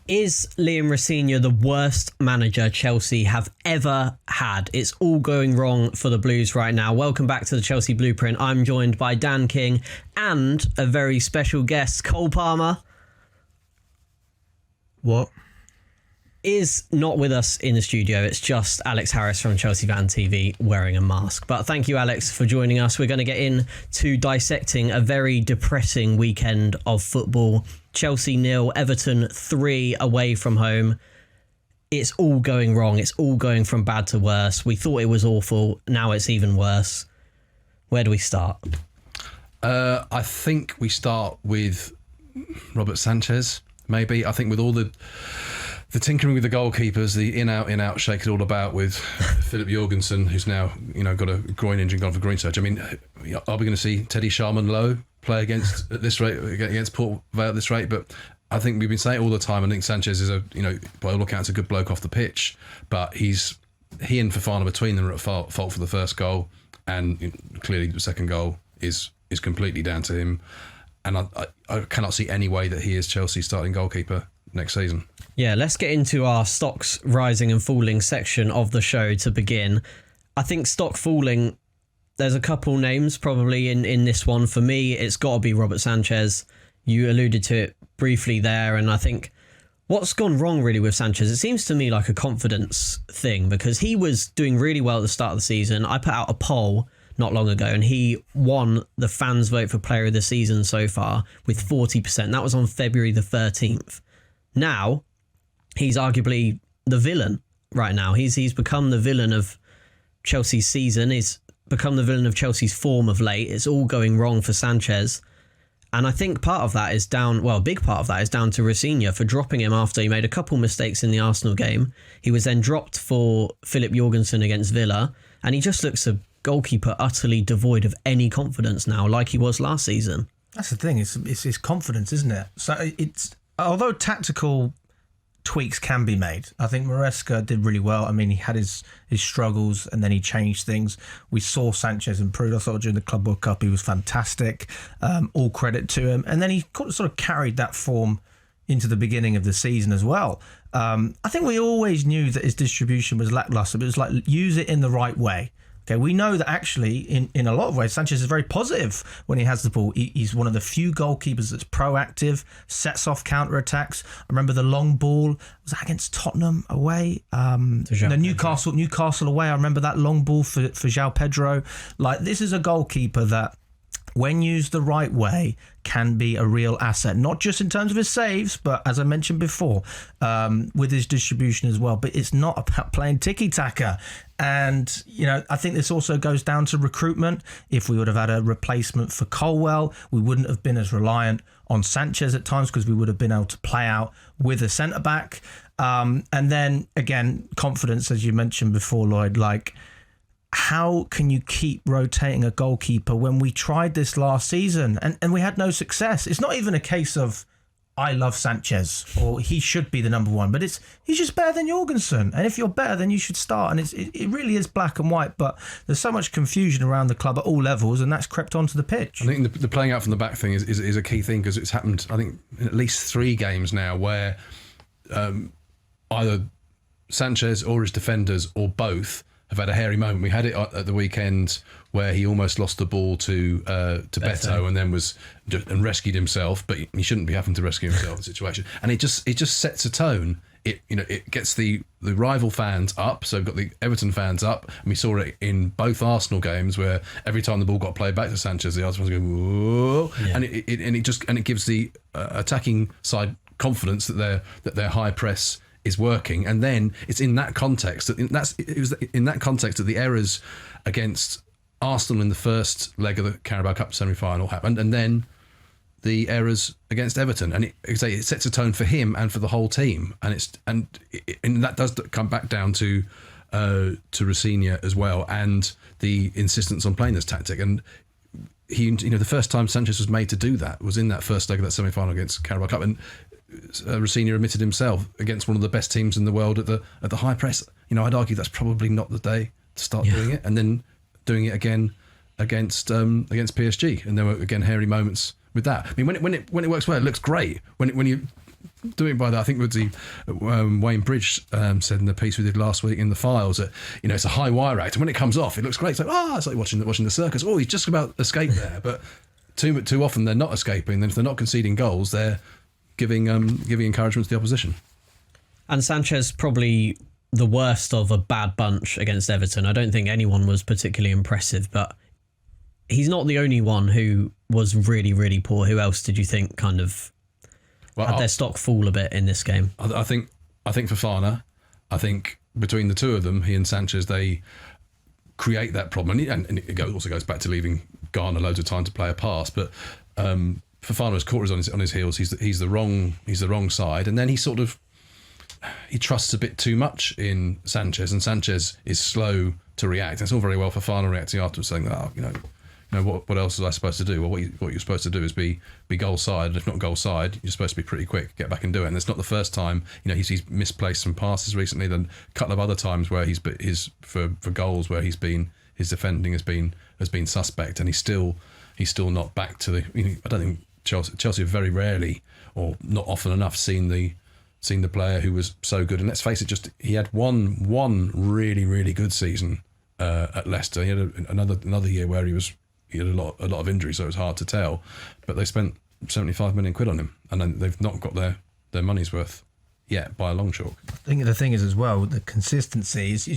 Is Liam Rosenior the worst manager Chelsea have ever had? It's all going wrong for the Blues right now. Welcome back to the Chelsea Blueprint. I'm joined by Dan King and a very special guest, Cole Palmer. What? Is not with us in the studio. It's just Alex Harris from Chelsea Fan TV wearing a mask. But thank you, Alex, for joining us. We're going to get into dissecting a very depressing weekend of football. Chelsea 0, Everton 3 away from home. It's all going wrong. It's all going from bad to worse. We thought it was awful. Now it's even worse. Where do we start? I think we start with Robert Sanchez, maybe. I think with all the tinkering with the goalkeepers, the in-out shake it all about with Philip Jorgensen, who's now got a groin injury and gone for groin surgery. I mean, are we going to see Teddy Sharman-Lowe play at this rate against Port Vale at this rate? But I think we've been saying it all the time. I think Sanchez is by all accounts, a good bloke off the pitch, but he and Fofana between them are at fault for the first goal, and clearly the second goal is completely down to him. And I cannot see any way that he is Chelsea's starting goalkeeper next season. Yeah, let's get into our stocks rising and falling section of the show to begin. I think stock falling, there's a couple names probably in this one. For me, it's got to be Robert Sanchez. You alluded to it briefly there, and I think what's gone wrong really with Sanchez, it seems to me like a confidence thing, because he was doing really well at the start of the season. I put out a poll not long ago, and he won the fans' vote for player of the season so far with 40%. That was on February the 13th. Now, he's arguably the villain right now. He's become the villain of Chelsea's season. He's become the villain of Chelsea's form of late. It's all going wrong for Sanchez. And I think part of that is a big part of that is down to Rosenior for dropping him after he made a couple mistakes in the Arsenal game. He was then dropped for Philip Jorgensen against Villa, and he just looks a goalkeeper utterly devoid of any confidence now, like he was last season. That's the thing. It's his confidence, isn't it? So although tactical tweaks can be made, I think Maresca did really well. I mean, he had his struggles and then he changed things. We saw Sanchez improve. I thought during the Club World Cup he was fantastic. All credit to him. And then he sort of carried that form into the beginning of the season as well. I think we always knew that his distribution was lackluster, but it was like, use it in the right way. Okay, we know that actually, in a lot of ways, Sanchez is very positive when he has the ball. He's one of the few goalkeepers that's proactive, sets off counter-attacks. I remember the long ball, was that against Tottenham away? Newcastle away. I remember that long ball for João Pedro. Like, this is a goalkeeper that, when used the right way, can be a real asset, not just in terms of his saves, but as I mentioned before, with his distribution as well. But it's not about playing tiki-taka. And, I think this also goes down to recruitment. If we would have had a replacement for Colwell, we wouldn't have been as reliant on Sanchez at times, because we would have been able to play out with a centre-back. And then, again, confidence, as you mentioned before, Lloyd, like, how can you keep rotating a goalkeeper when we tried this last season and we had no success? It's not even a case of, I love Sanchez or he should be the number one, but he's just better than Jorgensen. And if you're better, then you should start. And it really is black and white, but there's so much confusion around the club at all levels, and that's crept onto the pitch. I think the playing out from the back thing is a key thing, because it's happened, I think, in at least 3 games now where either Sanchez or his defenders or both have had a hairy moment. We had it at the weekend where he almost lost the ball to Beto and then and rescued himself, but he shouldn't be having to rescue himself in the situation. And it just sets a tone. It gets the rival fans up. So we've got the Everton fans up, and we saw it in both Arsenal games where every time the ball got played back to Sanchez, the Arsenal fans go, whoa, yeah. and it gives the attacking side confidence that their high press is working. And then it's in that context that the errors against Arsenal in the first leg of the Carabao Cup semi-final happened, and then the errors against Everton, and it sets a tone for him and for the whole team, and that does come back down to Rosenior as well, and the insistence on playing this tactic. And he, the first time Sanchez was made to do that was in that first leg of that semi-final against Carabao Cup, and Rosenior admitted himself against one of the best teams in the world at the high press. I'd argue that's probably not the day to start doing it, and then doing it again against PSG, and there were again hairy moments with that. I mean, when it works well, it looks great. When you doing by that. I think Wayne Bridge said in the piece we did last week in the files that it's a high wire act, and when it comes off, it looks great. It's like it's like watching the circus. Oh, he's just about escaped there, but too often they're not escaping. Then if they're not conceding goals, they're giving encouragement to the opposition. And Sanchez probably the worst of a bad bunch against Everton. I don't think anyone was particularly impressive, but he's not the only one who was really, really poor. Who else did you think kind of had their stock fall a bit in this game? I think Fofana. I think between the two of them, he and Sanchez, they create that problem, and it also goes back to leaving Garner loads of time to play a pass. But Fofana's caught us on his heels. He's the wrong side, and then he trusts a bit too much in Sanchez, and Sanchez is slow to react. It's all very well Fofana reacting afterwards, saying, what else was I supposed to do? Well, what you're supposed to do is be goal side. If not goal side, you're supposed to be pretty quick, get back and do it. And it's not the first time. He's misplaced some passes recently. Then a couple of other times where for goals where his defending has been suspect, and he's still not back to the. I don't think Chelsea have very rarely or not often enough seen the player who was so good. And let's face it, he had one really, really good season at Leicester. He had another year where he had a lot of injuries, so it was hard to tell. But they spent 75 million quid on him, and then they've not got their money's worth yet by a long chalk. I think the thing is as well, the consistency is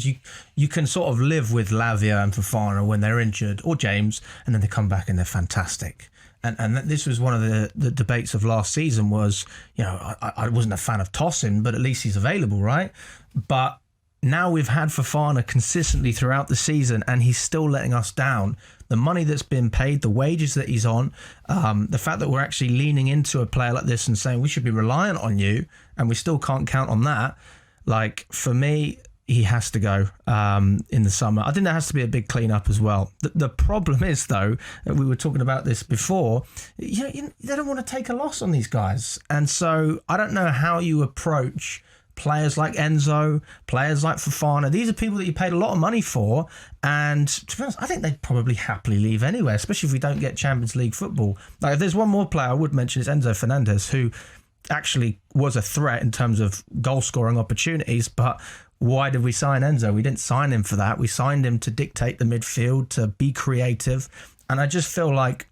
you can sort of live with Lavia and Fofana when they're injured, or James, and then they come back and they're fantastic. And this was one of the debates of last season was, I wasn't a fan of Tosin, but at least he's available, right? But now we've had Fofana consistently throughout the season, and he's still letting us down. The money that's been paid, the wages that he's on, the fact that we're actually leaning into a player like this and saying we should be reliant on you, and we still can't count on that. Like, for me, he has to go in the summer. I think there has to be a big clean-up as well. The problem is, though, we were talking about this before, they don't want to take a loss on these guys. And so I don't know how you approach players like Enzo, players like Fofana. These are people that you paid a lot of money for. And to be honest, I think they'd probably happily leave anyway, especially if we don't get Champions League football. Like, if there's one more player I would mention, it's Enzo Fernandez, who actually was a threat in terms of goal-scoring opportunities, but why did we sign Enzo? We didn't sign him for that. We signed him to dictate the midfield, to be creative. And I just feel like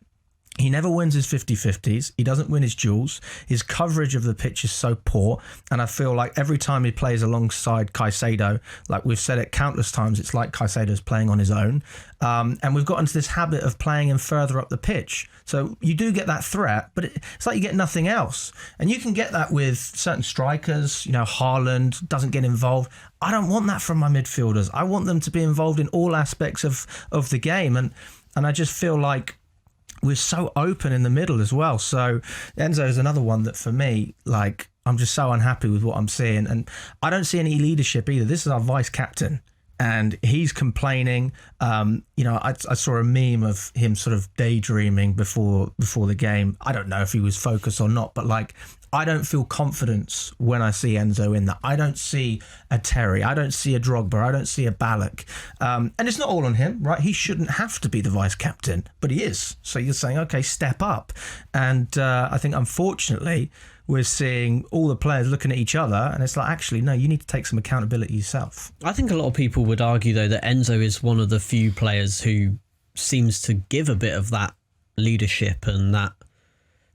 he never wins his 50-50s. He doesn't win his duels. His coverage of the pitch is so poor. And I feel like every time he plays alongside Caicedo, like we've said it countless times, it's like Caicedo's playing on his own. And we've got into this habit of playing him further up the pitch. So you do get that threat, but it's like you get nothing else. And you can get that with certain strikers. Haaland doesn't get involved. I don't want that from my midfielders. I want them to be involved in all aspects of the game. And I just feel like we're so open in the middle as well. So Enzo is another one that, for me, like, I'm just so unhappy with what I'm seeing. And I don't see any leadership either. This is our vice captain, and he's complaining. I saw a meme of him sort of daydreaming before the game. I don't know if he was focused or not, but like, I don't feel confidence when I see Enzo in that. I don't see a Terry. I don't see a Drogba. I don't see a Ballack. And it's not all on him, right? He shouldn't have to be the vice captain, but he is. So you're saying, okay, step up. And I think, unfortunately, we're seeing all the players looking at each other, and it's like, actually, no, you need to take some accountability yourself. I think a lot of people would argue, though, that Enzo is one of the few players who seems to give a bit of that leadership and that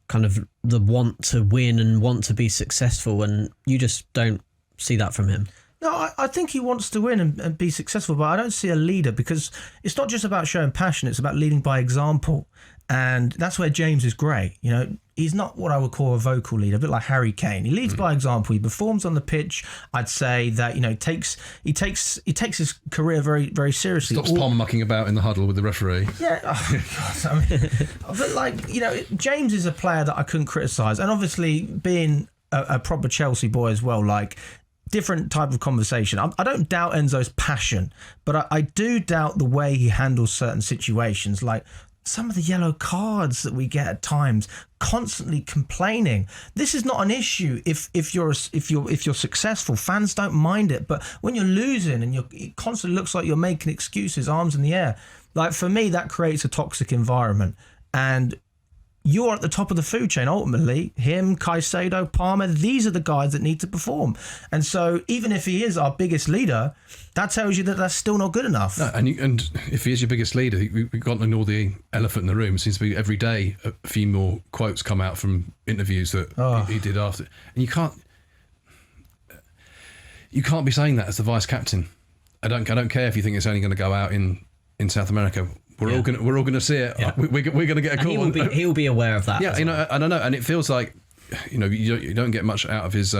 kind of the want to win and want to be successful, and you just don't see that from him. No, I think he wants to win and be successful, but I don't see a leader, because it's not just about showing passion, it's about leading by example. And that's where James is great. He's not what I would call a vocal leader, a bit like Harry Kane. He leads by example. He performs on the pitch. I'd say that he takes his career very, very seriously. Stops palm mucking about in the huddle with the referee. Yeah, but James is a player that I couldn't criticise, and obviously being a proper Chelsea boy as well, like, different type of conversation. I don't doubt Enzo's passion, but I do doubt the way he handles certain situations, like some of the yellow cards that we get at times, constantly complaining. This is not an issue if you're successful. Fans don't mind it, but when you're losing and it constantly looks like you're making excuses, arms in the air. Like, for me, that creates a toxic environment. And you're at the top of the food chain ultimately. Him, Caicedo, Palmer, these are the guys that need to perform. And so even if he is our biggest leader, that tells you that that's still not good enough. No, and if he is your biggest leader, we've got to ignore the elephant in the room. It seems to be every day a few more quotes come out from interviews that he did after. And you can't be saying that as the vice captain. I don't care if you think it's only going to go out in South America. We're all going to see it. Yeah. We're going to get a call. He will be aware of that. Yeah, you know, I don't know, and it feels like, you know, you don't get much out of his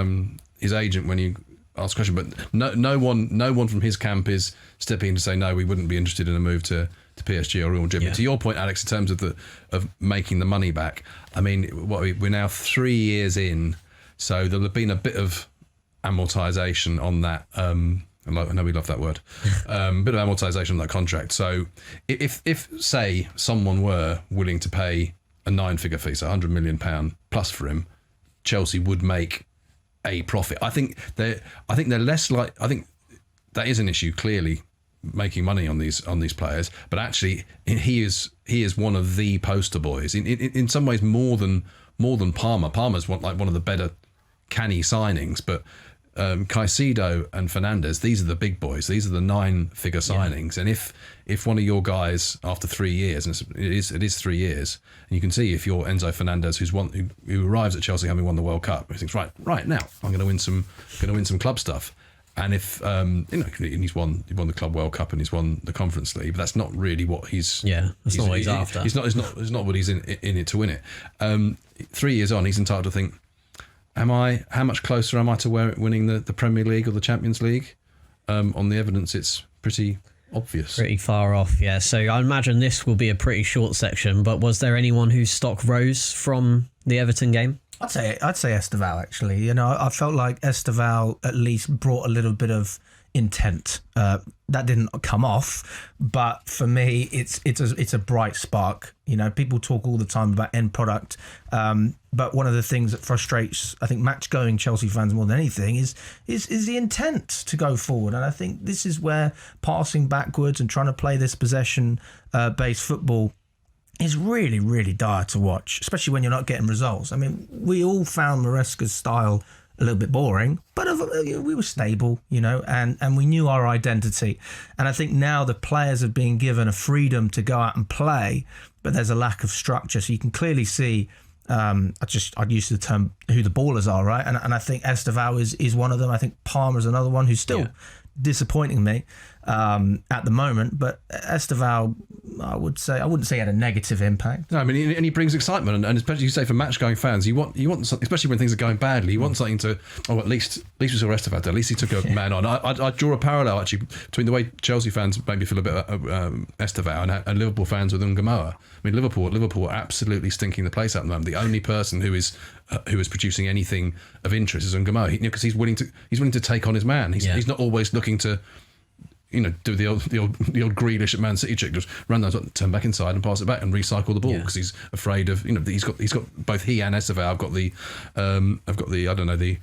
agent when you ask a question, but no one from his camp is stepping in to say no, we wouldn't be interested in a move to PSG or Real Madrid. Yeah. But to your point, Alex, in terms of making the money back, I mean, we're now 3 years in, so there'll have been a bit of amortization on that. I know we love that word. Bit of amortization on that contract. So if say someone were willing to pay a 9-figure fee, so £100 million plus for him, Chelsea would make a profit. I think they're less like. I think that is an issue, clearly, making money on these players. But actually, he is one of the poster boys in some ways more than Palmer. Palmer's one of the better canny signings, but. Caicedo and Fernandes, these are the big boys. These are the 9-figure signings. And if one of your guys after 3 years, and it is 3 years, and you can see if you're Enzo Fernandez, who arrives at Chelsea having won the World Cup, he thinks right now I'm going to win some club stuff. And if he's won the Club World Cup and he's won the Conference League, but that's not really what he's that's not what he's after. It's not what he's in it to win it. 3 years on, he's entitled to think, how much closer am I to winning the Premier League or the Champions League? On the evidence, it's pretty obvious. Pretty far off, yeah. So I imagine this will be a pretty short section, but was there anyone whose stock rose from the Everton game? I'd say Estevao, actually. You know, I felt like Estevao at least brought a little bit of intent. That didn't come off, but for me, it's a bright spark. You know, people talk all the time about end product, but one of the things that frustrates, I think, match-going Chelsea fans more than anything is the intent to go forward. And I think this is where passing backwards and trying to play this possession-based football is really, really dire to watch, especially when you're not getting results. I mean, we all found Maresca's style a little bit boring, but we were stable, you know, and we knew our identity. And I think now the players have been given a freedom to go out and play, but there's a lack of structure. So you can clearly see, I'd use the term who the ballers are, right? And I think Estevao is one of them. I think Palmer's another one who's still disappointing me at the moment, but Estevao, I wouldn't say had a negative impact. No, I mean, and he brings excitement, and especially you say for match-going fans, you want something, especially when things are going badly. You want something to. Oh, at least we saw Estevao. At least he took a man on. I draw a parallel actually between the way Chelsea fans maybe feel a bit Estevao and Liverpool fans with Ngamoa. I mean, Liverpool are absolutely stinking the place out at the moment. The only person who is producing anything of interest is Ngamoa, because he's willing to take on his man. He's not always looking to, you know, do the old Grealish at Man City trick, just run those, turn back inside and pass it back and recycle the ball because he's afraid of, you know, he's got both he and Estevao have got the I don't know the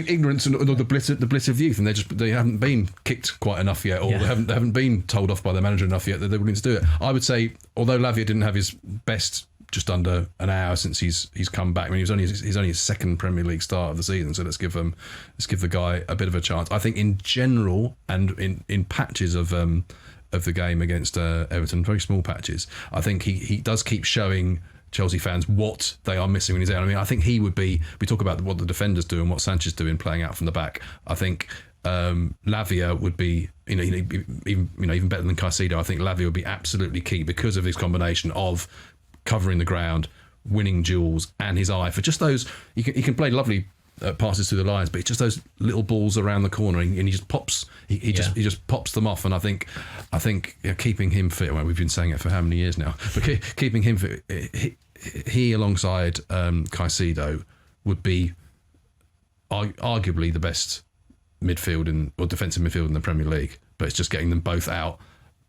ignorance and the bliss of youth, and they haven't been kicked quite enough yet, or they haven't been told off by their manager enough yet that they're willing to do it. I would say, although Lavia didn't have his best just under an hour since he's come back. I mean, he's only his second Premier League start of the season, so let's give the guy a bit of a chance. I think in general and in patches of the game against Everton, very small patches, I think he does keep showing Chelsea fans what they are missing when he's out. I mean, I think he would be. We talk about what the defenders do and what Sanchez doing playing out from the back. I think Lavia would be, even better than Caicedo. I think Lavia would be absolutely key because of his combination of covering the ground, winning duels, and his eye for just those. He can play lovely passes through the lines, but it's just those little balls around the corner, and he just pops. He just pops them off. And I think keeping him fit. Well, we've been saying it for how many years now, but keeping him fit. He alongside Caicedo would be arguably the best midfield or defensive midfield in the Premier League. But it's just getting them both out,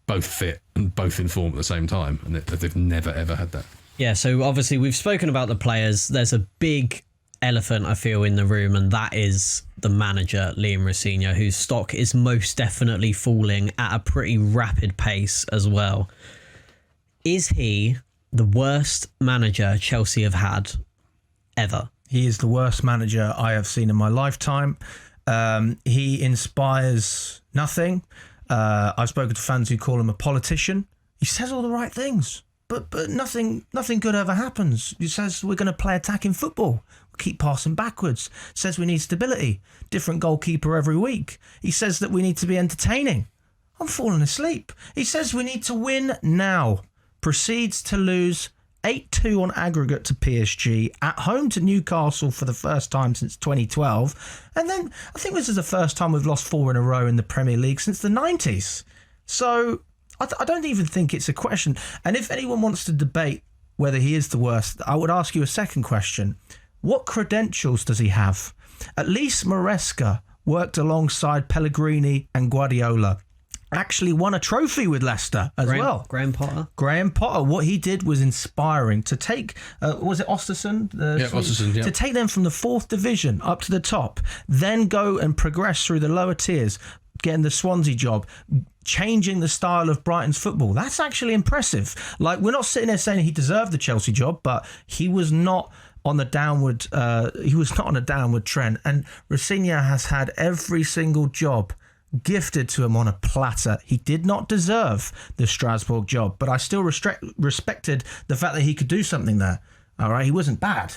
both fit and both in form at the same time, and they've never ever had that. Yeah, so obviously we've spoken about the players. There's a big elephant, I feel, in the room, and that is the manager, Liam Rosenior, whose stock is most definitely falling at a pretty rapid pace as well. Is he the worst manager Chelsea have had ever. He is the worst manager I have seen in my lifetime. He inspires nothing. I've spoken to fans who call him a politician. He says all the right things, but nothing good ever happens. He says we're going to play attacking football, keep passing backwards. Says we need stability, different goalkeeper every week. He says that we need to be entertaining. I'm falling asleep. He says we need to win now. Proceeds to lose 8-2 on aggregate to PSG, at home to Newcastle for the first time since 2012. And then I think this is the first time we've lost 4 in a row in the Premier League since the 90s. So I don't even think it's a question. And if anyone wants to debate whether he is the worst, I would ask you a second question. What credentials does he have? At least Maresca worked alongside Pellegrini and Guardiola. Actually won a trophy with Leicester as well. Graham Potter. Graham Potter, what he did was inspiring. To take, was it Ostersund? Ostersund, yeah. To take them from the 4th division up to the top, then go and progress through the lower tiers, getting the Swansea job, changing the style of Brighton's football. That's actually impressive. Like, we're not sitting there saying he deserved the Chelsea job, but he was not on a downward trend. And Rosenior has had every single job gifted to him on a platter. He did not deserve the Strasbourg job, but I still respected the fact that he could do something there. All right, he wasn't bad.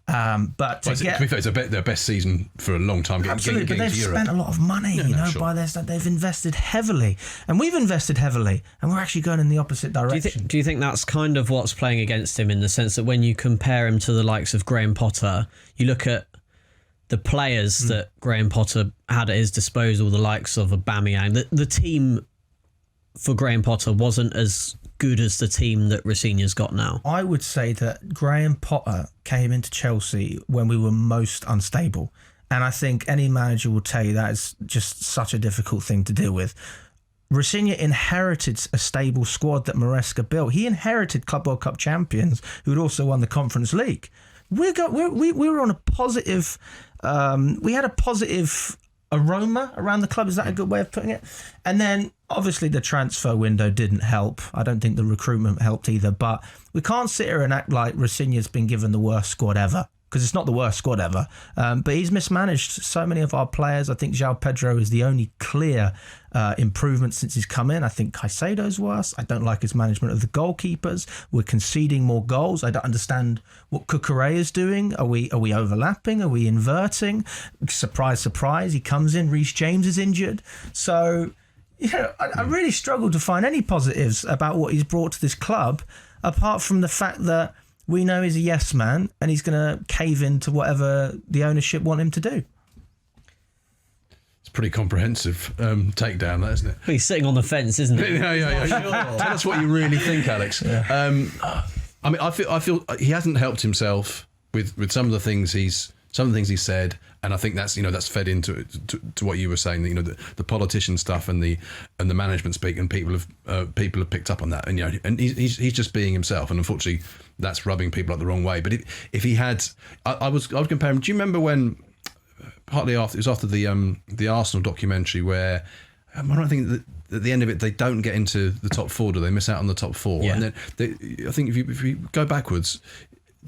But to be fair, it's their best season for a long time. Absolutely, but they've spent a lot of money, sure. by their side. They've invested heavily, and we've invested heavily, and we're actually going in the opposite direction. Do you think that's kind of what's playing against him, in the sense that when you compare him to the likes of Graham Potter, you look at the players that Graham Potter had at his disposal, the likes of Aubameyang, the team for Graham Potter wasn't as good as the team that Rosenior's got now? I would say that Graham Potter came into Chelsea when we were most unstable. And I think any manager will tell you that is just such a difficult thing to deal with. Rosenior inherited a stable squad that Maresca built. He inherited Club World Cup champions who had also won the Conference League. We were on a positive... we had a positive aroma around the club. Is that a good way of putting it? And then obviously the transfer window didn't help. I don't think the recruitment helped either. But we can't sit here and act like Rosenior's been given the worst squad ever, because it's not the worst squad ever. But he's mismanaged so many of our players. I think João Pedro is the only clear improvement since he's come in. I think Caicedo's worse. I don't like his management of the goalkeepers. We're conceding more goals. I don't understand what Cucurella is doing. Are we overlapping? Are we inverting? Surprise, surprise. He comes in. Reece James is injured. So, I really struggle to find any positives about what he's brought to this club, apart from the fact that we know he's a yes man and he's going to cave into whatever the ownership want him to do. It's a pretty comprehensive takedown, that, isn't it? He's sitting on the fence, isn't he? Yeah. Sure. Tell us what you really think, Alex. Yeah. I feel he hasn't helped himself with some of the things he's said, and I think that's fed into to what you were saying. The politician stuff and the management speak, and people have picked up on that, and he's just being himself, and unfortunately that's rubbing people up the wrong way. But if he had, I would compare him. Do you remember when partly after it was after the Arsenal documentary where I don't think that at the end of it they don't get into the top 4, do they? Miss out on the top 4, yeah. And then I think if you go backwards,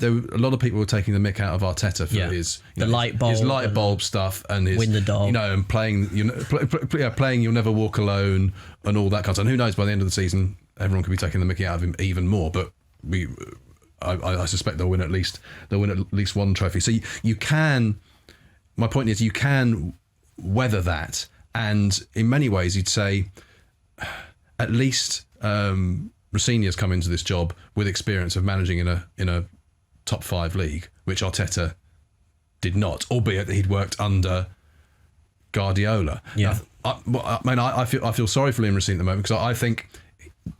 a lot of people were taking the mick out of Arteta for his light bulb stuff and his win the dog, and playing playing You'll Never Walk Alone and all that kind of stuff. And who knows, by the end of the season everyone could be taking the mickey out of him even more. But I suspect they'll win at least one trophy. So you can. My point is, you can weather that, and in many ways, you'd say at least Rosenior's come into this job with experience of managing in a top 5 league, which Arteta did not, albeit that he'd worked under Guardiola. Yeah, I feel sorry for Liam Rosenior at the moment, because I think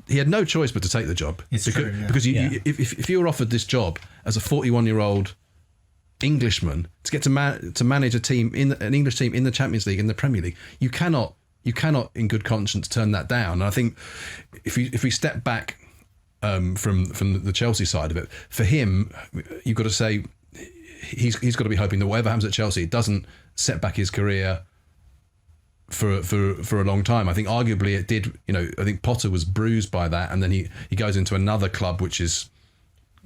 he had no choice but to take the job. Because if you were offered this job as a 41-year-old Englishman to get to manage an English team in the Champions League, in the Premier League, you cannot in good conscience turn that down. And I think if we step back from the Chelsea side of it, for him, you've got to say he's got to be hoping that whatever happens at Chelsea, it doesn't set back his career for a long time. I think arguably it did. I think Potter was bruised by that, and then he goes into another club which is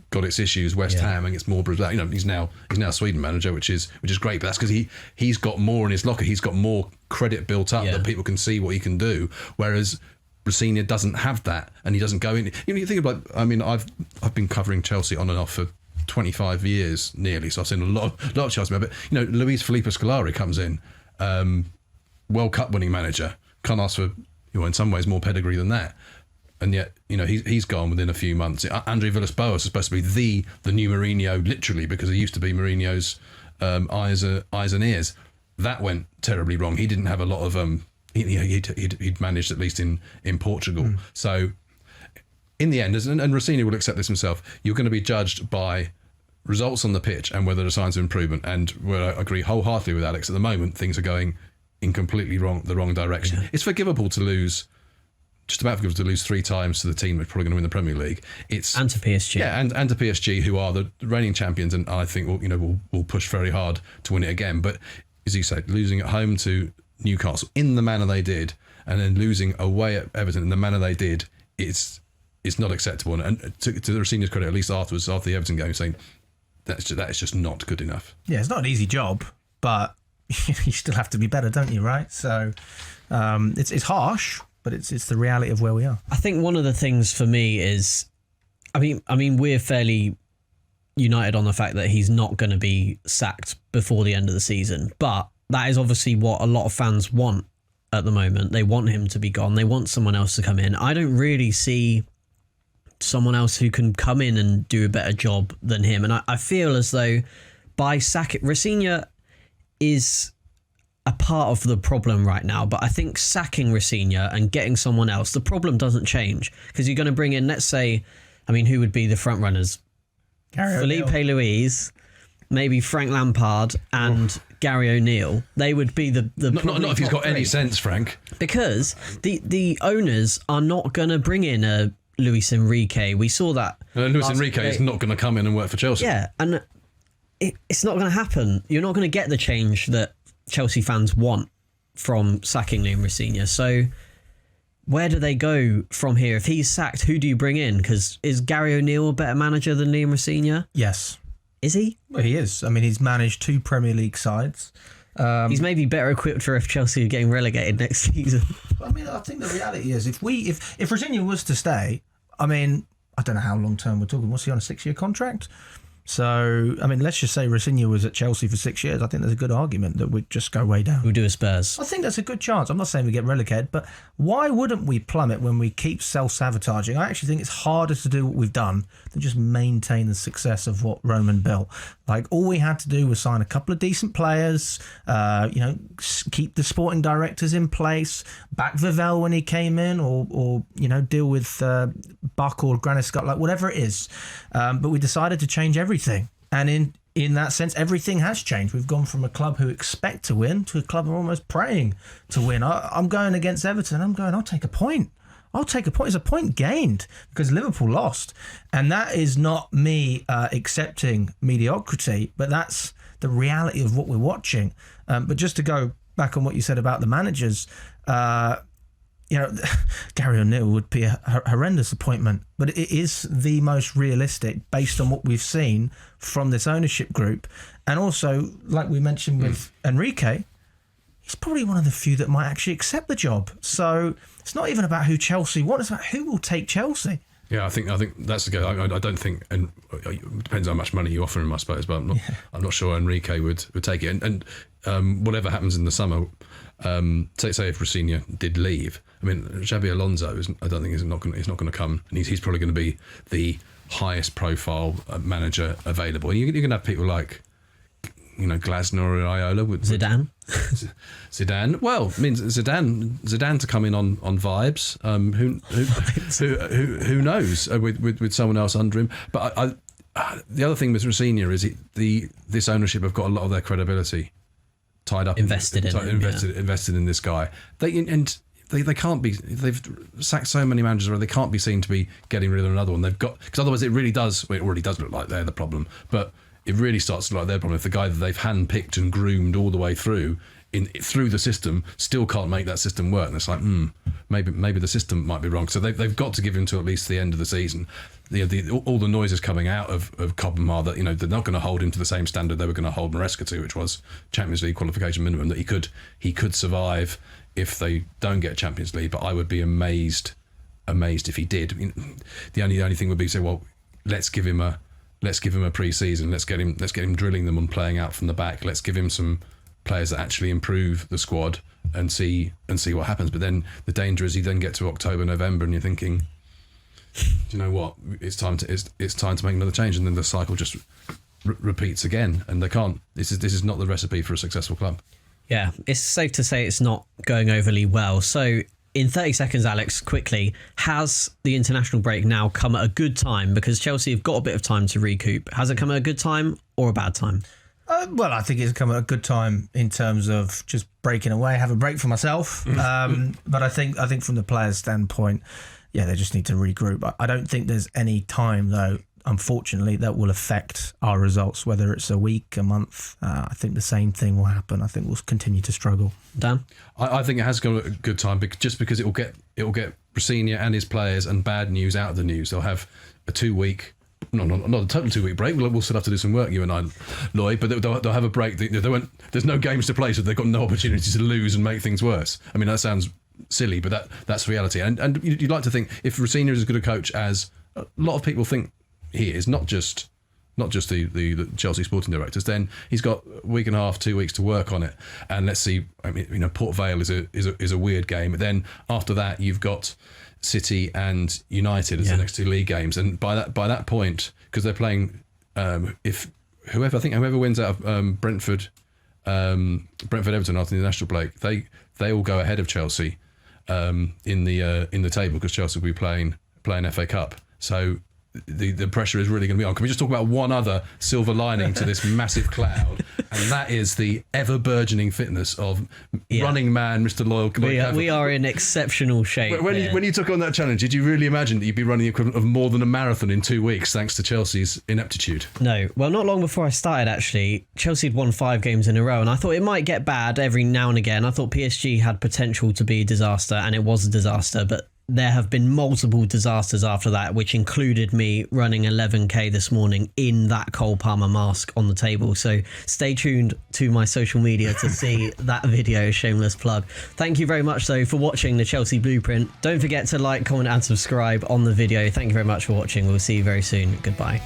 got its issues. West Ham against Morborough. He's now Sweden manager, which is great. But that's because he's got more in his locker. He's got more credit built up that people can see what he can do. Whereas Rosenior doesn't have that, and he doesn't go in. You think about. I've been covering Chelsea on and off for 25 years nearly, so I've seen a lot of Chelsea. But Luis Felipe Scolari comes in, World Cup winning manager, can't ask for in some ways more pedigree than that. And yet, he's gone within a few months. Andre Villas-Boas is supposed to be the new Mourinho, literally, because he used to be Mourinho's eyes and ears. That went terribly wrong. He didn't have a lot of he'd managed at least in Portugal. So in the end, and Rosenior will accept this himself, you're going to be judged by results on the pitch and whether there are signs of improvement. And where I agree wholeheartedly with Alex, at the moment things are going in completely the wrong direction. It's forgivable to lose. Just about forgivable to lose 3 times to the team that's probably going to win the Premier League. And to PSG. Yeah, and to PSG, who are the reigning champions, and I think will push very hard to win it again. But as you say, losing at home to Newcastle in the manner they did, and then losing away at Everton in the manner they did, it's not acceptable. And to the Rosenior's credit, at least after the Everton game, saying that is just not good enough. Yeah, it's not an easy job, but you still have to be better, don't you? Right? So it's harsh. But it's the reality of where we are. I think one of the things for me is, I mean, we're fairly united on the fact that he's not going to be sacked before the end of the season. But that is obviously what a lot of fans want at the moment. They want him to be gone. They want someone else to come in. I don't really see someone else who can come in and do a better job than him. And I feel as though by sacking, Rosenior is a part of the problem right now, but I think sacking Rosenior and getting someone else, the problem doesn't change, because you're going to bring in, let's say, who would be the front runners? Felipe Luis, maybe Frank Lampard and Gary O'Neill. They would be the not if he's got any sense, Frank. Because the owners are not going to bring in a Luis Enrique. We saw that. Luis Enrique is not going to come in and work for Chelsea. Yeah, and it's not going to happen. You're not going to get the change that Chelsea fans want from sacking Liam Rosenior. So where do they go from here? If he's sacked, who do you bring in? Because is Gary O'Neill a better manager than Liam Rosenior? Yes. Is he? Well, he is. He's managed 2 Premier League sides. He's maybe better equipped for if Chelsea are getting relegated next season. I think the reality is if Rosenior was to stay, I don't know how long term we're talking. What's he on, a 6-year contract? So, let's just say Rosenior was at Chelsea for 6 years. I think there's a good argument that we'd just go way down. We'll do a Spurs. I think that's a good chance. I'm not saying we get relegated, but why wouldn't we plummet when we keep self-sabotaging? I actually think it's harder to do what we've done than just maintain the success of what Roman built. All we had to do was sign a couple of decent players, keep the sporting directors in place, back Vivell when he came in, or deal with Buck or Granit Scott, whatever it is. But we decided to change everything. And in that sense, everything has changed. We've gone from a club who expect to win to a club who are almost praying to win. I'm going against Everton. I'll take a point. It's a point gained because Liverpool lost. And that is not me accepting mediocrity, but that's the reality of what we're watching. But just to go back on what you said about the managers, Gary O'Neill would be a horrendous appointment, but it is the most realistic based on what we've seen from this ownership group. And also, like we mentioned with Enrique, he's probably one of the few that might actually accept the job. So it's not even about who Chelsea want, it's about who will take Chelsea. Yeah, I think that's the go. I don't think, and it depends how much money you offer him, I suppose. But I'm not sure Enrique would take it. And whatever happens in the summer, say if Rosenior did leave, Xabi Alonso I don't think he's not going to come, and he's probably going to be the highest profile manager available. And you're going to have people like Glasner or Iola with Zidane. Zidane. Well, it means Zidane to come in on vibes. Who knows with someone else under him. But the other thing with Rosenior is this ownership have got a lot of their credibility tied up, invested in this guy. They can't be. They've sacked so many managers where they can't be seen to be getting rid of another one. They've got, because otherwise it really does. Well, it already does look like they're the problem, but it really starts to look like their problem if the guy that they've handpicked and groomed all the way through through the system still can't make that system work. And it's like, maybe the system might be wrong. So they've got to give him to at least the end of the season. All the noises coming out of Cobham are that they're not going to hold him to the same standard they were going to hold Maresca to, which was Champions League qualification minimum. That he could survive if they don't get Champions League. But I would be amazed if he did. I mean, the only thing would be say, well, let's give him a pre-season. Let's get him drilling them on playing out from the back. Let's give him some players that actually improve the squad and see what happens. But then the danger is you then get to October, November, and you're thinking, do you know what? It's time to make another change, and then the cycle just repeats again. And they can't. This is not the recipe for a successful club. Yeah, it's safe to say it's not going overly well. So, in 30 seconds, Alex, quickly, has the international break now come at a good time? Because Chelsea have got a bit of time to recoup. Has it come at a good time or a bad time? Well, I think it's come at a good time in terms of just breaking away, have a break for myself. But I think from the players' standpoint, yeah, they just need to regroup. I don't think there's any time, though, unfortunately, that will affect our results, whether it's a week, a month. I think the same thing will happen. I think we'll continue to struggle. Dan? I think it has gone at a good time, just because it will get Rosenior and his players and bad news out of the news. They'll have a 2-week... not a total 2-week break. We'll still have to do some work, you and I, Lloyd. But they'll have a break. There's no games to play, so they've got no opportunity to lose and make things worse. I mean, that sounds silly, but that's reality. And you'd like to think if Rosenior is as good a coach as a lot of people think he is, not just the Chelsea sporting directors, then he's got a week and a half, 2 weeks to work on it. And let's see. I mean, Port Vale is a weird game. But then after that, you've got City and United as the next 2 league games, and by that point, because they're playing, whoever wins out of Brentford Everton after the international break, they all go ahead of Chelsea in the table, because Chelsea will be playing FA Cup. So the pressure is really going to be on. Can we just talk about one other silver lining to this massive cloud, and that is the ever burgeoning fitness of running man Mr. Lloyd Canfield. We are in exceptional shape. When you took on that challenge, did you really imagine that you'd be running the equivalent of more than a marathon in 2 weeks thanks to Chelsea's ineptitude? No. Well, not long before I started, actually, Chelsea had won 5 games in a row, and I thought it might get bad every now and again. I thought PSG had potential to be a disaster, and it was a disaster, but there have been multiple disasters after that, which included me running 11k this morning in that Cole Palmer mask on the table. So stay tuned to my social media to see that video. Shameless plug. Thank you very much, though, for watching the Chelsea Blueprint. Don't forget to like, comment and subscribe on the video. Thank you very much for watching. We'll see you very soon. Goodbye.